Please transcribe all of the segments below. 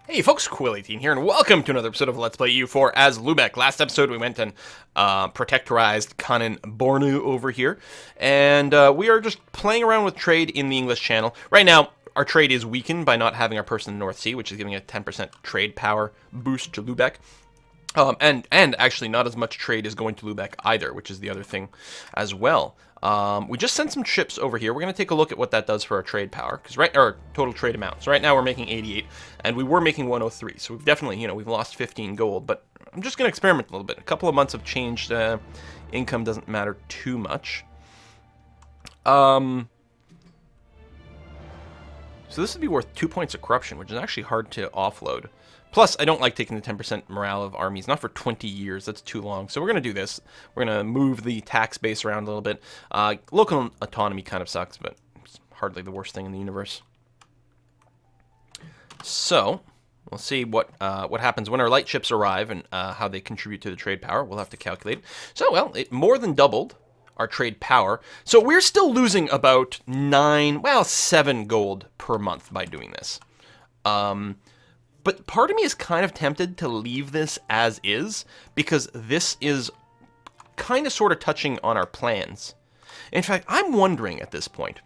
Hey folks, Quill18 here, and welcome to another episode of Let's Play EU4 as Lübeck. Last episode we went and protectorized Kanin Bornu over here, and we are just playing around with trade in the English Channel. Right now, our trade is weakened by not having our person in the North Sea, which is giving a 10% trade power boost to Lübeck. And actually not as much trade is going to Lübeck either, which is the other thing as well. We just sent some ships over here. We're going to take a look at what that does for our trade power, or total trade amount. So right now we're making 88, and we were making 103. So we've definitely, we've lost 15 gold. But I'm just going to experiment a little bit. A couple of months of changed income doesn't matter too much. So this would be worth 2 points of corruption, which is actually hard to offload. Plus, I don't like taking the 10% morale of armies, not for 20 years, that's too long. So we're going to do this. We're going to move the tax base around a little bit. Local autonomy kind of sucks, but it's hardly the worst thing in the universe. So, we'll see what happens when our light ships arrive and how they contribute to the trade power. We'll have to calculate. So, well, it more than doubled our trade power. So we're still losing about 7 gold per month by doing this. But part of me is kind of tempted to leave this as is, because this is kind of sort of touching on our plans. In fact, I'm wondering at this point,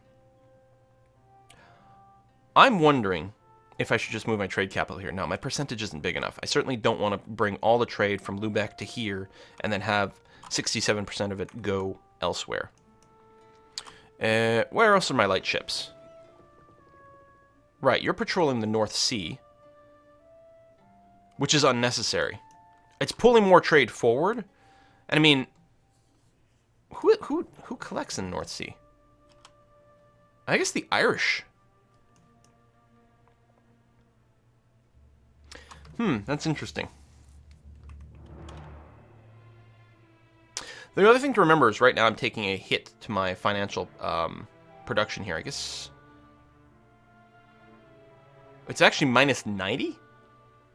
if I should just move my trade capital here. No, my percentage isn't big enough. I certainly don't want to bring all the trade from Lübeck to here and then have 67% of it go elsewhere. Where else are my light ships? Right, you're patrolling the North Sea, which is unnecessary. It's pulling more trade forward. And I mean, who collects in the North Sea? I guess the Irish. That's interesting. The other thing to remember is right now I'm taking a hit to my financial production here. I guess it's actually minus 90?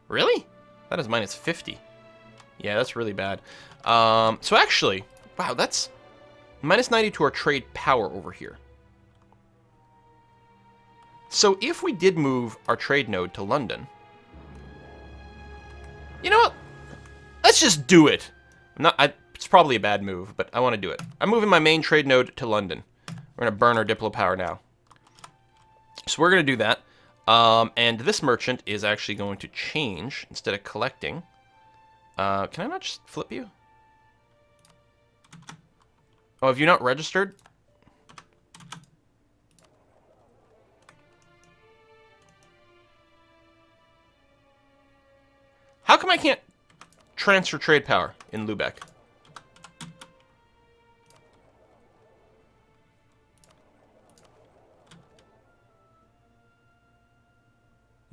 Really? That is minus 50. Yeah, that's really bad. So actually, wow, that's minus 90 to our trade power over here. So if we did move our trade node to London, you know what? Let's just do it. It's probably a bad move, but I want to do it. I'm moving my main trade node to London. We're going to burn our Diplo power now. So we're going to do that. And this merchant is actually going to change instead of collecting. Can I not just flip you? Oh, have you not registered? How come I can't transfer trade power in Lübeck?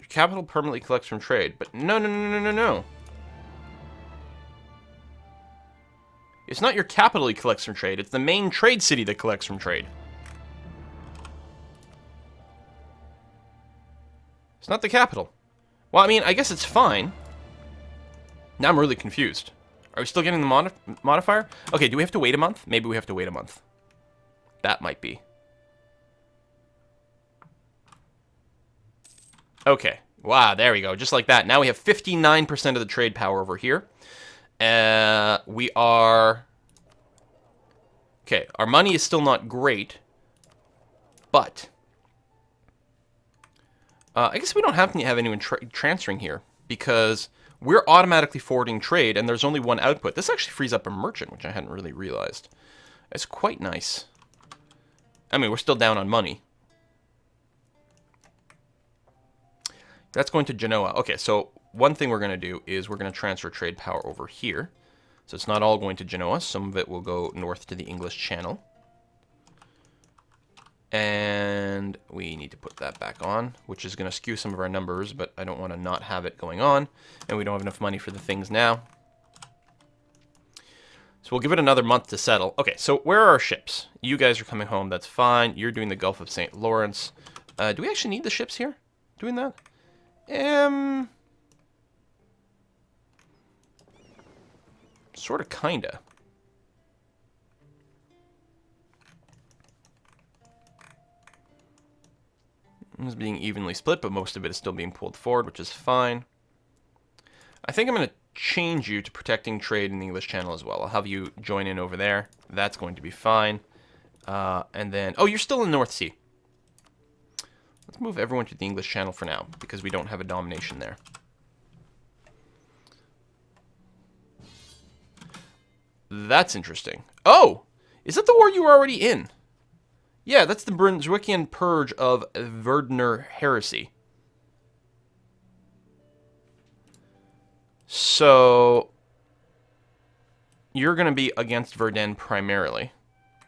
Capital permanently collects from trade, but no. It's not your capital he collects from trade, it's the main trade city that collects from trade. It's not the capital. Well, I mean, I guess it's fine. Now I'm really confused. Are we still getting the modifier? Okay, do we have to wait a month? Maybe we have to wait a month. That might be. Okay. Wow, there we go. Just like that. Now we have 59% of the trade power over here. We are... Okay, our money is still not great. But... I guess we don't have to have anyone transferring here, because we're automatically forwarding trade, and there's only one output. This actually frees up a merchant, which I hadn't really realized. It's quite nice. I mean, we're still down on money. That's going to Genoa. Okay, so one thing we're going to do is we're going to transfer trade power over here. So it's not all going to Genoa. Some of it will go north to the English Channel. And we need to put that back on, which is going to skew some of our numbers, but I don't want to not have it going on. And we don't have enough money for the things now. So we'll give it another month to settle. Okay, so where are our ships? You guys are coming home. That's fine. You're doing the Gulf of St. Lawrence. Do we actually need the ships here doing that? Sort of, kinda. It's being evenly split, but most of it is still being pulled forward, which is fine. I think I'm going to change you to protecting trade in the English Channel as well. I'll have you join in over there. That's going to be fine. And then... Oh, you're still in North Sea. Let's move everyone to the English Channel for now, because we don't have a domination there. That's interesting. Oh! Is that the war you were already in? Yeah, that's the Brunswickian Purge of Verdner Heresy. So, you're going to be against Verdun primarily.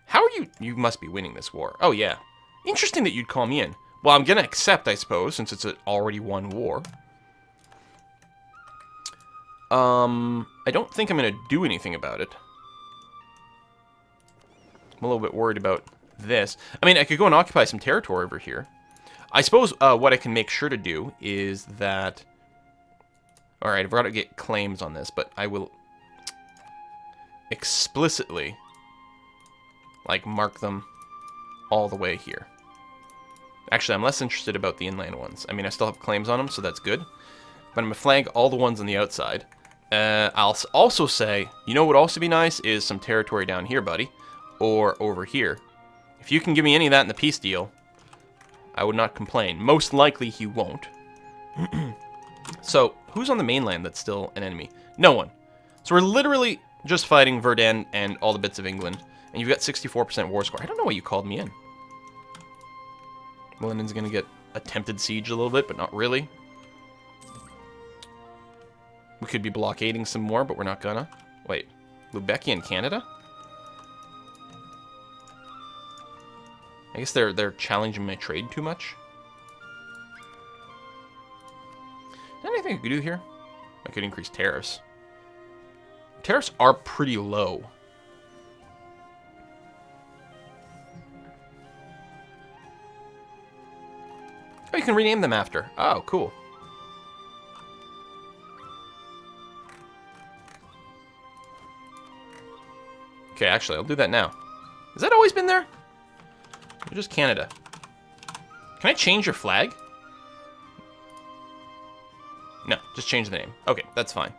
How are you? You must be winning this war. Oh, yeah. Interesting that you'd call me in. Well, I'm going to accept, I suppose, since it's an already won war. I don't think I'm going to do anything about it. I'm a little bit worried about this. I mean, I could go and occupy some territory over here. I suppose what I can make sure to do is that... Alright, I've got to get claims on this, but I will explicitly, like, mark them all the way here. Actually, I'm less interested about the inland ones. I mean, I still have claims on them, so that's good. But I'm going to flag all the ones on the outside. I'll also say, you know what would also be nice is some territory down here, buddy. Or over here. If you can give me any of that in the peace deal, I would not complain. Most likely he won't. So, who's on the mainland that's still an enemy? No one. So we're literally just fighting Verdun and all the bits of England. And you've got 64% war score. I don't know why you called me in. London's going to get attempted siege a little bit, but not really. We could be blockading some more, but we're not gonna. Wait, Lübeck in Canada? I guess they're challenging my trade too much. Is there anything I could do here? I could increase tariffs. Tariffs are pretty low. Oh, you can rename them after. Oh, cool. Okay, actually, I'll do that now. Has that always been there? Or just Canada? Can I change your flag? No, just change the name. Okay, that's fine.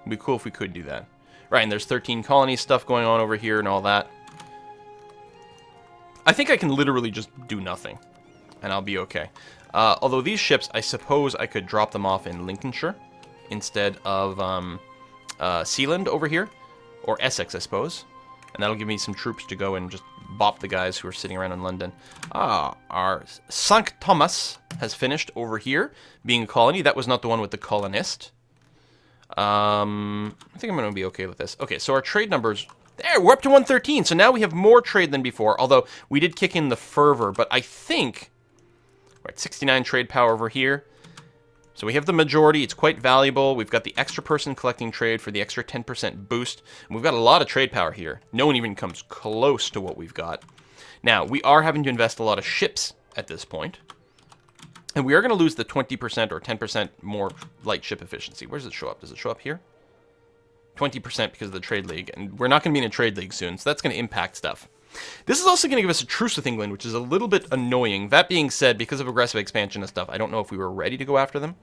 It'd be cool if we could do that. Right, and there's 13 colonies stuff going on over here and all that. I think I can literally just do nothing, and I'll be okay. Although these ships, I suppose I could drop them off in Lincolnshire instead of Sealand over here, or Essex, I suppose. And that'll give me some troops to go and just bop the guys who are sitting around in London. Our St. Thomas has finished over here, being a colony. That was not the one with the colonist. I think I'm going to be okay with this. Okay, so our trade numbers... There, we're up to 113. So now we have more trade than before, although we did kick in the fervor. But I think... We're at 69 trade power over here. So we have the majority. It's quite valuable. We've got the extra person collecting trade for the extra 10% boost. And we've got a lot of trade power here. No one even comes close to what we've got. Now, we are having to invest a lot of ships at this point. And we are going to lose the 20% or 10% more light ship efficiency. Where does it show up? Does it show up here? 20% because of the trade league. And we're not going to be in a trade league soon, so that's going to impact stuff. This is also going to give us a truce with England, which is a little bit annoying. That being said, because of aggressive expansion and stuff, I don't know if we were ready to go after them.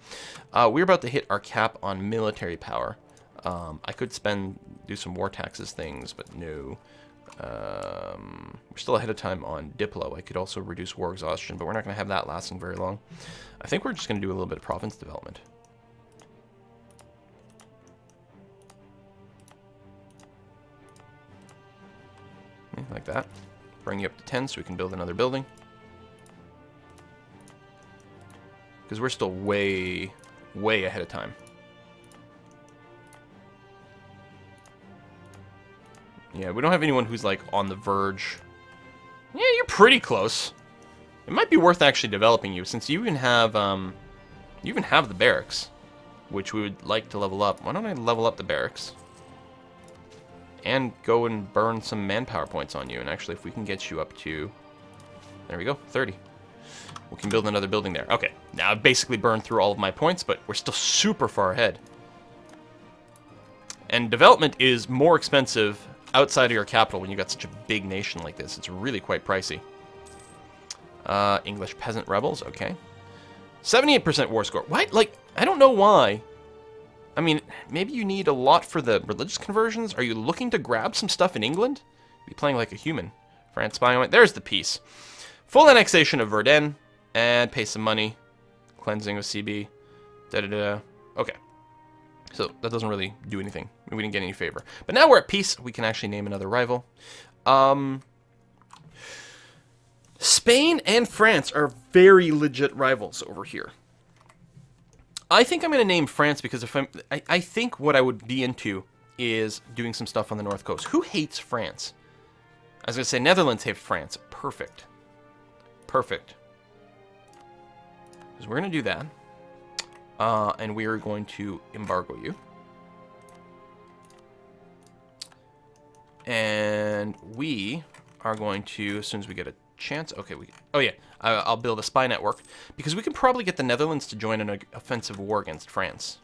We're about to hit our cap on military power. I could do some war taxes things, but no. We're still ahead of time on Diplo. I could also reduce war exhaustion, but we're not going to have that lasting very long. I think we're just going to do a little bit of province development. Like that. Bring you up to 10 so we can build another building. Because we're still way, way ahead of time. Yeah, we don't have anyone who's like on the verge. Yeah, you're pretty close. It might be worth actually developing you, since you even have the barracks, which we would like to level up. Why don't I level up the barracks? And go and burn some manpower points on you. And actually, if we can get you up to... There we go, 30. We can build another building there. Okay, now I've basically burned through all of my points, but we're still super far ahead. And development is more expensive outside of your capital when you've got such a big nation like this. It's really quite pricey. English peasant rebels, okay. 78% war score. What? Like, I don't know why. I mean, maybe you need a lot for the religious conversions. Are you looking to grab some stuff in England? Be playing like a human. France spying on it. There's the peace. Full annexation of Verdun. And pay some money. Cleansing of CB. Da-da-da. Okay. So, that doesn't really do anything. We didn't get any favor. But now we're at peace. We can actually name another rival. Spain and France are very legit rivals over here. I think I'm going to name France because if I think what I would be into is doing some stuff on the north coast. Who hates France? I was going to say Netherlands hate France. Perfect. Perfect. So we're going to do that. And we are going to embargo you. And we are going to, as soon as we get a chance... Okay, oh yeah, I'll build a spy network. Because we can probably get the Netherlands to join an offensive war against France.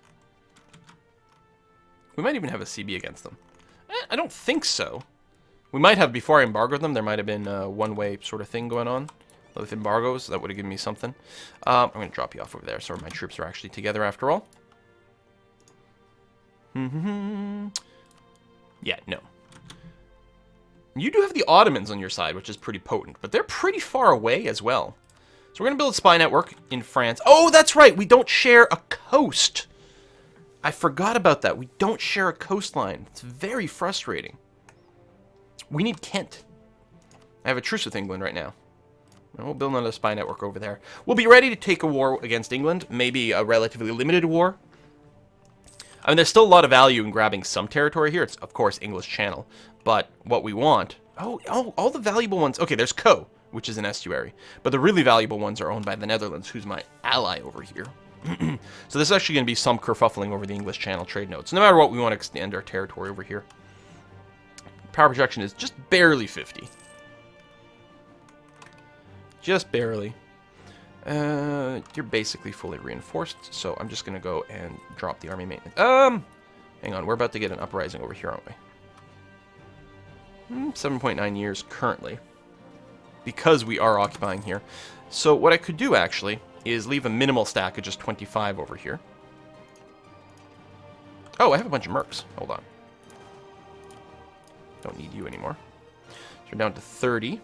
We might even have a CB against them. I don't think so. We might have, before I embargoed them, there might have been a one-way sort of thing going on. With embargoes, that would have given me something. I'm going to drop you off over there so my troops are actually together after all. Yeah, no. You do have the Ottomans on your side, which is pretty potent, but they're pretty far away as well. So we're going to build a spy network in France. Oh, that's right, we don't share a coast. I forgot about that. We don't share a coastline. It's very frustrating. We need Kent. I have a truce with England right now. We'll build another spy network over there. We'll be ready to take a war against England. Maybe a relatively limited war. I mean, there's still a lot of value in grabbing some territory here. It's, of course, English Channel. But what we want... Oh, all the valuable ones... Okay, there's Co, which is an estuary. But the really valuable ones are owned by the Netherlands, who's my ally over here. So there's actually going to be some kerfuffling over the English Channel trade notes. No matter what, we want to extend our territory over here. Power projection is just barely 50. Just barely. You're basically fully reinforced, so I'm just going to go and drop the army maintenance. Hang on, we're about to get an uprising over here, aren't we? 7.9 years currently. Because we are occupying here. So what I could do, actually, is leave a minimal stack of just 25 over here. Oh, I have a bunch of mercs. Hold on. Don't need you anymore. So we're down to 30.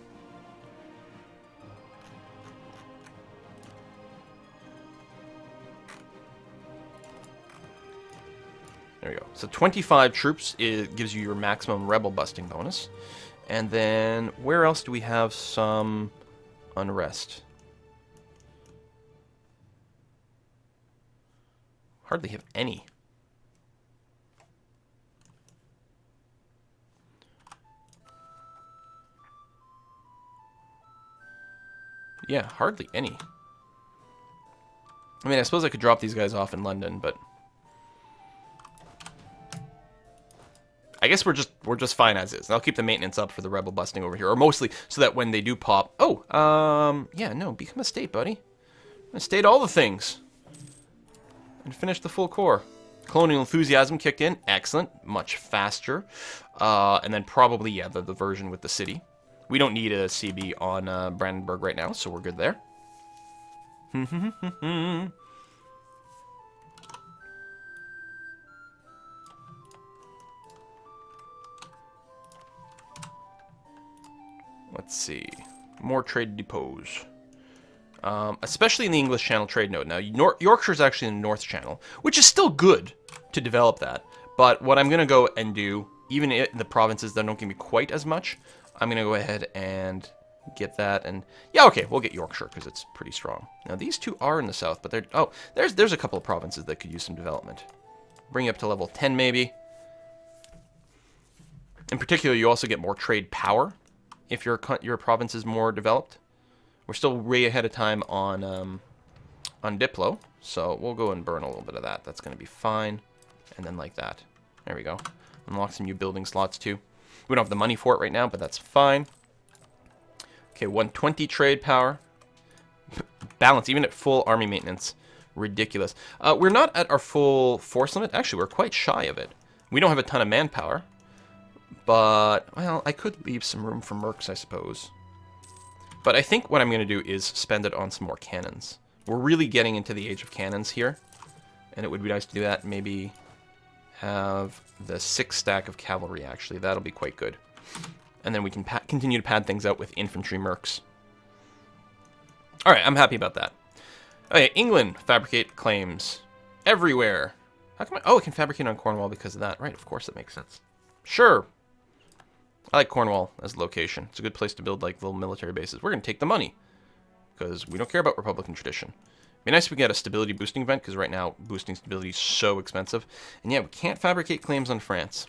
There we go. So 25 troops gives you your maximum rebel busting bonus. And then where else do we have some unrest? Hardly have any. Yeah, hardly any. I mean, I suppose I could drop these guys off in London, but I guess we're just fine as is. And I'll keep the maintenance up for the rebel busting over here, or mostly so that when they do pop. Oh, yeah, no, become a state, buddy. A state, all the things, and finish the full core. Colonial enthusiasm kicked in, excellent, much faster, and then probably yeah the version with the city. We don't need a CB on Brandenburg right now, so we're good there. Let's see. More trade depots. Especially in the English Channel trade node. Now, Yorkshire is actually in the North Channel, which is still good to develop that. But what I'm going to go and do, even in the provinces that don't give me quite as much, I'm going to go ahead and get that. And yeah, okay, we'll get Yorkshire because it's pretty strong. Now, these two are in the south, but they're... Oh, there's a couple of provinces that could use some development. Bring you up to level 10, maybe. In particular, you also get more trade power if your province is more developed. We're still way ahead of time on Diplo, so we'll go and burn a little bit of that. That's going to be fine. And then like that. There we go. Unlock some new building slots, too. We don't have the money for it right now, but that's fine. Okay, 120 trade power. Balance, even at full army maintenance. Ridiculous. We're not at our full force limit. Actually, we're quite shy of it. We don't have a ton of manpower. But, well, I could leave some room for mercs, I suppose. But I think what I'm going to do is spend it on some more cannons. We're really getting into the age of cannons here, and it would be nice to do that. Maybe have the 6 stack of cavalry, actually. That'll be quite good. And then we can continue to pad things out with infantry mercs. All right, I'm happy about that. Okay, England, fabricate claims everywhere. How come oh, it can fabricate on Cornwall because of that. Right, of course, that makes sense. Sure. I like Cornwall as a location. It's a good place to build, like, little military bases. We're going to take the money because we don't care about Republican tradition. It'd be nice if we get a stability boosting event because right now boosting stability is so expensive. And yeah, we can't fabricate claims on France.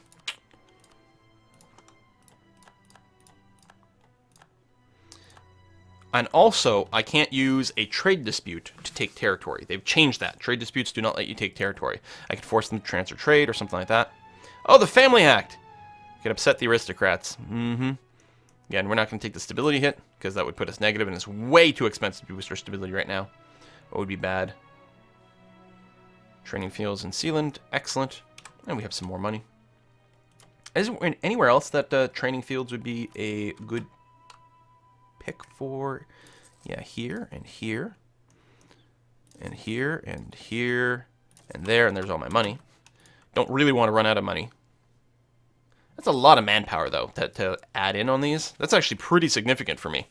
And also, I can't use a trade dispute to take territory. They've changed that. Trade disputes do not let you take territory. I could force them to transfer trade or something like that. Oh, the Family Act! You can upset the aristocrats. Again, we're not going to take the stability hit, because that would put us negative, and it's way too expensive to boost our stability right now. What would be bad? Training fields in Sealand. Excellent. And we have some more money. Is there anywhere else that training fields would be a good pick for? Yeah, here and here and here and here and there, and there's all my money. Don't really want to run out of money. That's a lot of manpower, though, to add in on these. That's actually pretty significant for me.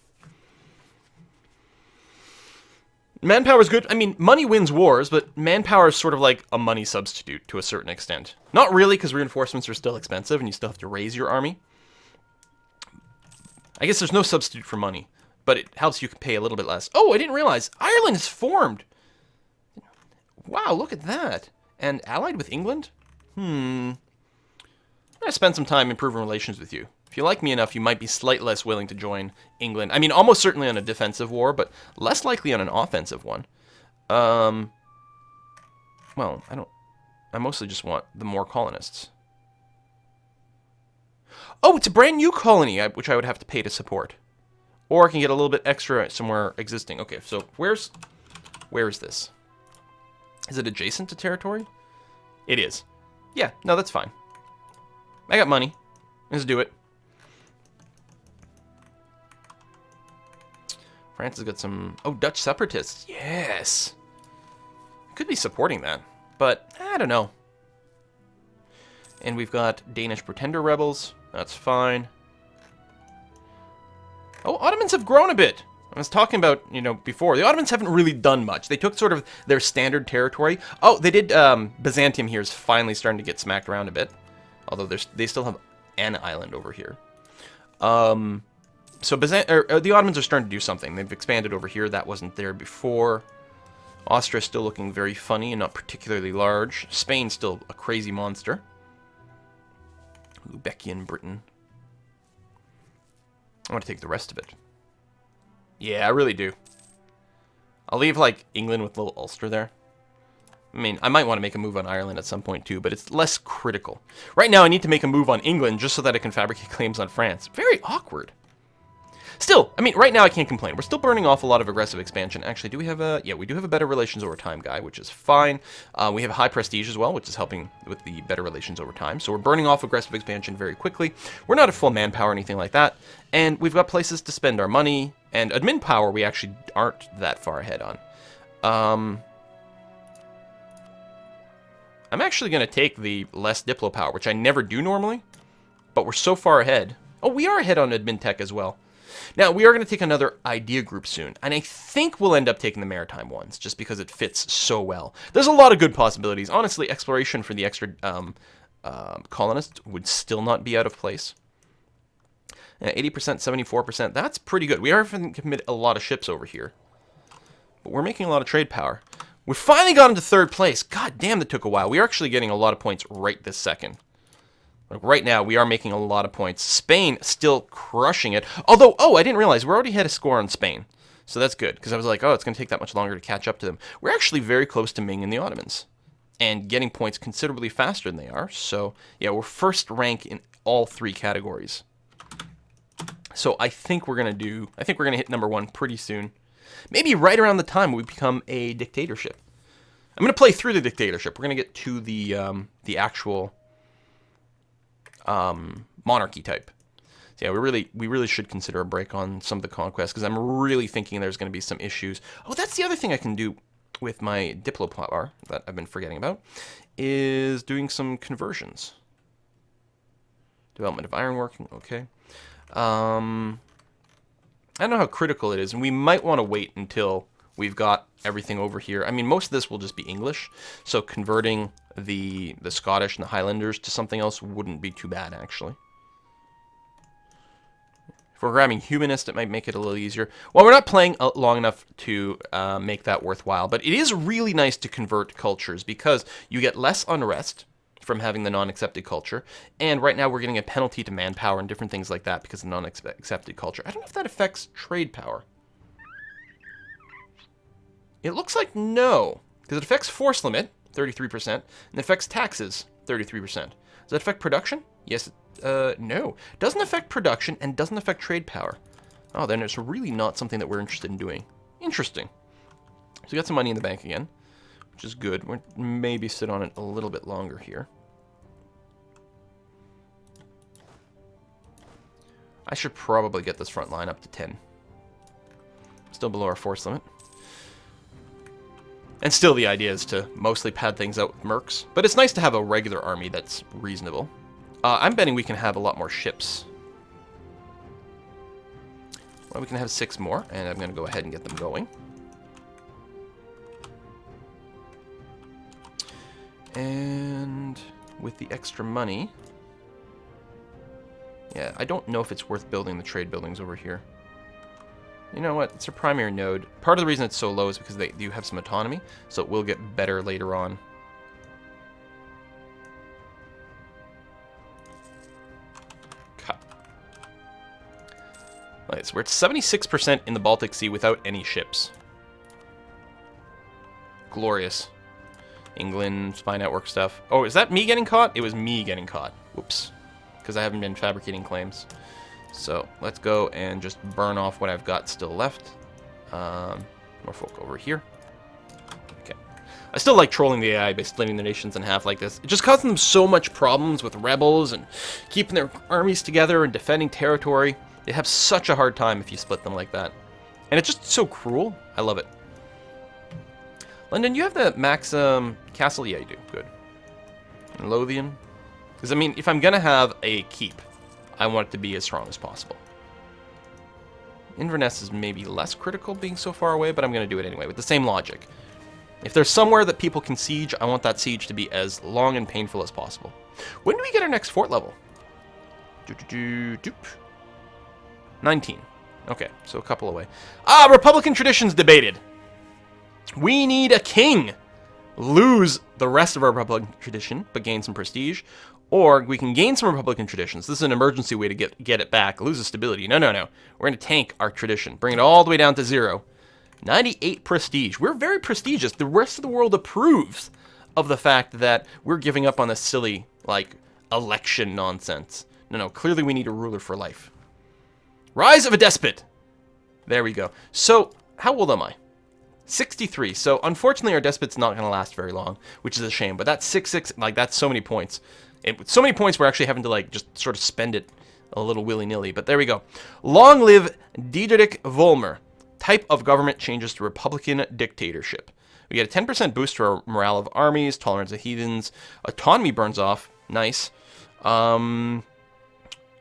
Manpower is good. I mean, money wins wars, but manpower is sort of like a money substitute to a certain extent. Not really, because reinforcements are still expensive, and you still have to raise your army. I guess there's no substitute for money, but it helps you pay a little bit less. Oh, I didn't realize. Ireland is formed. Wow, look at that. And allied with England? I'm going to spend some time improving relations with you. If you like me enough, you might be slightly less willing to join England. I mean, almost certainly on a defensive war, but less likely on an offensive one. Well, I mostly just want the more colonists. Oh, it's a brand new colony, which I would have to pay to support. Or I can get a little bit extra somewhere existing. Okay, so where is this? Is it adjacent to territory? It is. Yeah, no, that's fine. I got money. Let's do it. France has got some... Oh, Dutch separatists. Yes. Could be supporting that, but I don't know. And we've got Danish pretender rebels. That's fine. Oh, Ottomans have grown a bit. I was talking about, before. The Ottomans haven't really done much. They took sort of their standard territory. Oh, they did... Byzantium here is finally starting to get smacked around a bit. Although they still have an island over here. So the Ottomans are starting to do something. They've expanded over here. That wasn't there before. Austria still looking very funny and not particularly large. Spain still a crazy monster. Lübeckian Britain. I want to take the rest of it. Yeah, I really do. I'll leave, like, England with little Ulster there. I mean, I might want to make a move on Ireland at some point, too, but it's less critical. Right now, I need to make a move on England just so that I can fabricate claims on France. Very awkward. Still, I mean, right now I can't complain. We're still burning off a lot of aggressive expansion. Actually, do we have a... Yeah, we do have a better relations over time guy, which is fine. We have high prestige as well, which is helping with the better relations over time. So we're burning off aggressive expansion very quickly. We're not at full manpower or anything like that. And we've got places to spend our money. And admin power we actually aren't that far ahead on. I'm actually going to take the less Diplo power, which I never do normally. But we're so far ahead. Oh, we are ahead on admin tech as well. Now, we are going to take another idea group soon, and I think we'll end up taking the maritime ones, just because it fits so well. There's a lot of good possibilities. Honestly, exploration for the extra colonists would still not be out of place. 80%, 74%, that's pretty good. We are having to commit a lot of ships over here, but we're making a lot of trade power. We finally got into third place. God damn, that took a while. We are actually getting a lot of points right this second. Like right now, we are making a lot of points. Spain still crushing it. Although, oh, I didn't realize we're already had a score on Spain. So that's good, because I was like, oh, it's going to take that much longer to catch up to them. We're actually very close to Ming and the Ottomans. And getting points considerably faster than they are. So, yeah, we're first rank in all 3 categories. So I think we're going to hit number 1 pretty soon. Maybe right around the time we become a dictatorship. I'm going to play through the dictatorship. We're going to get to the actual... monarchy type. So yeah, we really should consider a break on some of the conquests, because I'm really thinking there's going to be some issues. Oh, that's the other thing I can do with my Diplopower that I've been forgetting about, is doing some conversions. Development of ironwork, okay. I don't know how critical it is, and we might want to wait until we've got everything over here. I mean, most of this will just be English, so converting the Scottish and the Highlanders to something else wouldn't be too bad, actually. If we're grabbing Humanist, it might make it a little easier. Well, we're not playing long enough to make that worthwhile, but it is really nice to convert cultures, because you get less unrest from having the non-accepted culture, and right now we're getting a penalty to manpower and different things like that because of the non-accepted culture. I don't know if that affects trade power. It looks like no, because it affects force limit, 33%, and it affects taxes, 33%. Does that affect production? Yes. No. Doesn't affect production and doesn't affect trade power. Oh, then it's really not something that we're interested in doing. Interesting. So we got some money in the bank again, which is good. We'll maybe sit on it a little bit longer here. I should probably get this front line up to 10. Still below our force limit. And still the idea is to mostly pad things out with mercs. But it's nice to have a regular army that's reasonable. I'm betting we can have a lot more ships. Well, we can have 6 more, and I'm going to go ahead and get them going. And with the extra money... Yeah, I don't know if it's worth building the trade buildings over here. You know what? It's a primary node. Part of the reason it's so low is because they do have some autonomy, so it will get better later on. Cut. Right, so we're at 76% in the Baltic Sea without any ships. Glorious. England, spy network stuff. Oh, is that me getting caught? It was me getting caught. Whoops. Because I haven't been fabricating claims. So let's go and just burn off what I've got still left. Norfolk over here. Okay. I still like trolling the AI by splitting the nations in half like this. It just causes them so much problems with rebels and keeping their armies together and defending territory. They have such a hard time if you split them like that. And it's just so cruel. I love it. London, you have the max castle? Yeah, you do. Good. And Lothian. Because, I mean, if I'm going to have a keep, I want it to be as strong as possible. Inverness is maybe less critical being so far away, but I'm going to do it anyway, with the same logic. If there's somewhere that people can siege, I want that siege to be as long and painful as possible. When do we get our next fort level? 19. Okay, so a couple away. Ah, Republican traditions debated. We need a king. Lose the rest of our Republican tradition, but gain some prestige. Or we can gain some Republican traditions. This is an emergency way to get it back. Lose the stability. No, no, no. We're going to tank our tradition. Bring it all the way down to 0. 98 prestige. We're very prestigious. The rest of the world approves of the fact that we're giving up on this silly, like, election nonsense. No, no. Clearly we need a ruler for life. Rise of a despot. There we go. So, how old am I? 63. So, unfortunately, our despot's not going to last very long, which is a shame. But that's 6, like, that's so many points. So many points we're actually having to, like, just sort of spend it a little willy-nilly. But there we go. Long live Diederik Volmer. Type of government changes to Republican dictatorship. We get a 10% boost to our morale of armies, tolerance of heathens, autonomy burns off. Nice.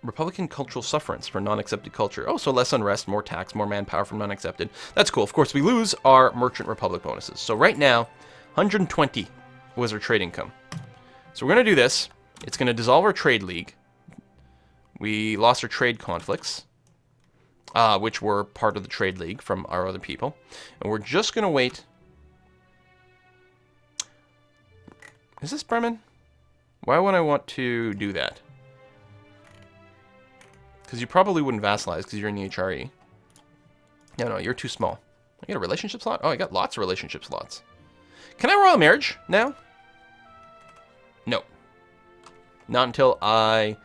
Republican cultural sufferance for non-accepted culture. Oh, so less unrest, more tax, more manpower from non-accepted. That's cool. Of course, we lose our Merchant Republic bonuses. So right now, 120 was our trade income. So we're going to do this. It's going to dissolve our trade league. We lost our trade conflicts, which were part of the trade league from our other people. And we're just going to wait. Is this Bremen? Why would I want to do that? Because you probably wouldn't vassalize because you're in the HRE. No, no, you're too small. I get a relationship slot? Oh, I got lots of relationship slots. Can I royal marriage now? No. Not until I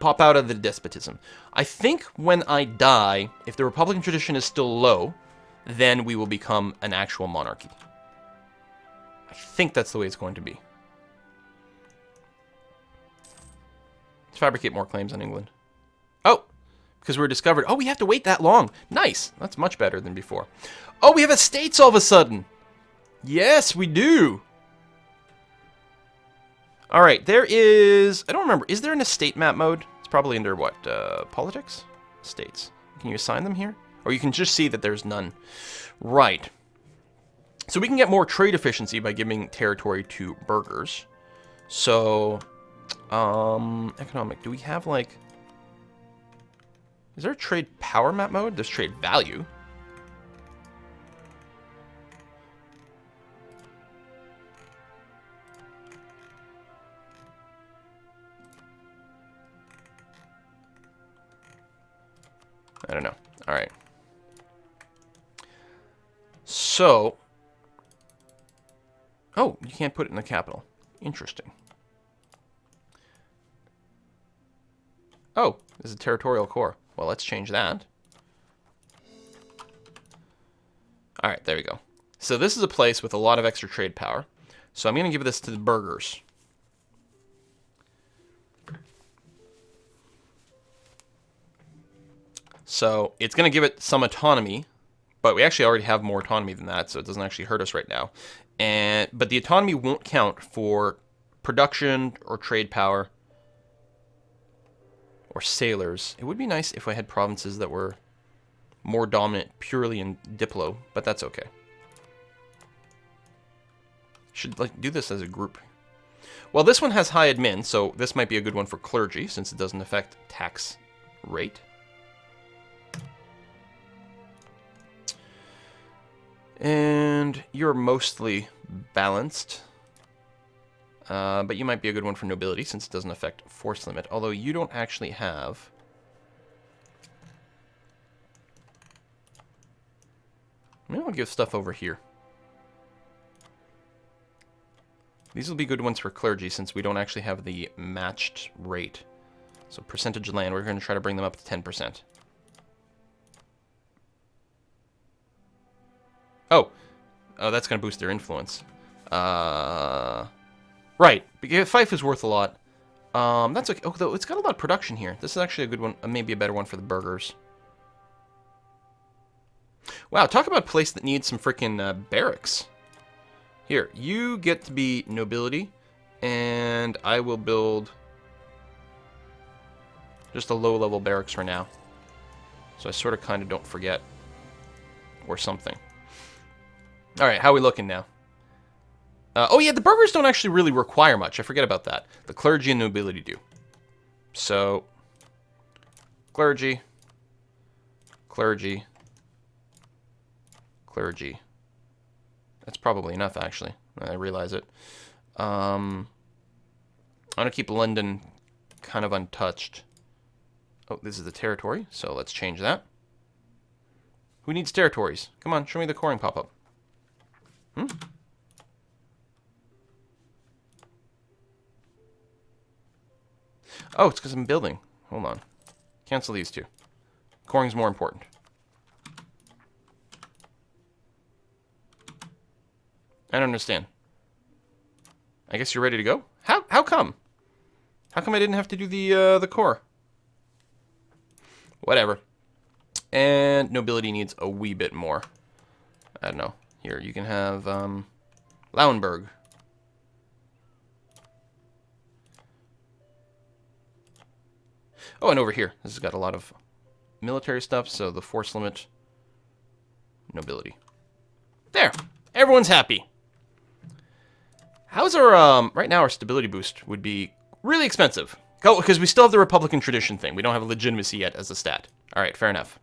pop out of the despotism. I think when I die, if the Republican tradition is still low, then we will become an actual monarchy. I think that's the way it's going to be. Let's fabricate more claims on England. Oh, because we're discovered. Oh, we have to wait that long. Nice. That's much better than before. Oh, we have estates all of a sudden. Yes, we do. All right, there is... I don't remember. Is there an estate map mode? It's probably under what? Politics? Estates. Can you assign them here? Or you can just see that there's none. Right. So we can get more trade efficiency by giving territory to burghers. So, economic. Do we have, like... Is there a trade power map mode? There's trade value. I don't know. All right. So, oh, you can't put it in the capital. Interesting. Oh, there's a territorial core. Well, let's change that. All right, there we go. So this is a place with a lot of extra trade power. So I'm going to give this to the burghers. So it's going to give it some autonomy, but we actually already have more autonomy than that, so it doesn't actually hurt us right now. But the autonomy won't count for production or trade power or sailors. It would be nice if I had provinces that were more dominant purely in Diplo, but that's okay. Should like do this as a group. Well, this one has high admin, so this might be a good one for clergy since it doesn't affect tax rate. And you're mostly balanced. But you might be a good one for nobility since it doesn't affect force limit. Although you don't actually have... Maybe I'll give stuff over here. These will be good ones for clergy since we don't actually have the matched rate. So percentage of land, we're going to try to bring them up to 10%. Oh, that's going to boost their influence. Right, because Fife is worth a lot. That's okay. Oh, though it's got a lot of production here. This is actually a good one, maybe a better one for the burghers. Wow, talk about a place that needs some freaking barracks. Here, you get to be nobility, and I will build just a low-level barracks for now. So I sort of kind of don't forget, or something. All right, how are we looking now? Oh yeah, the burghers don't actually really require much. I forget about that. The clergy and nobility do. So, clergy, clergy, clergy. That's probably enough, actually. I realize it. I'm going to keep London kind of untouched. Oh, this is the territory, so let's change that. Who needs territories? Come on, show me the coring pop-up. Oh, it's because I'm building. Hold on. Cancel these two. Coring's more important. I don't understand. I guess you're ready to go? How come? How come I didn't have to do the core? Whatever. And nobility needs a wee bit more. I don't know. Here, you can have Lauenburg. Oh, and over here. This has got a lot of military stuff, so the force limit, nobility. There. Everyone's happy. How's our, right now our stability boost would be really expensive. Because we still have the Republican tradition thing. We don't have legitimacy yet as a stat. All right, fair enough.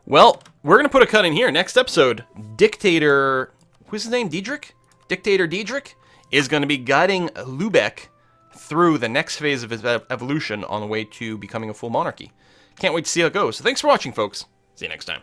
Well, we're going to put a cut in here. Next episode, Dictator, who's his name, Diedrich? Dictator Diedrich is going to be guiding Lübeck through the next phase of his evolution on the way to becoming a full monarchy. Can't wait to see how it goes. So thanks for watching, folks. See you next time.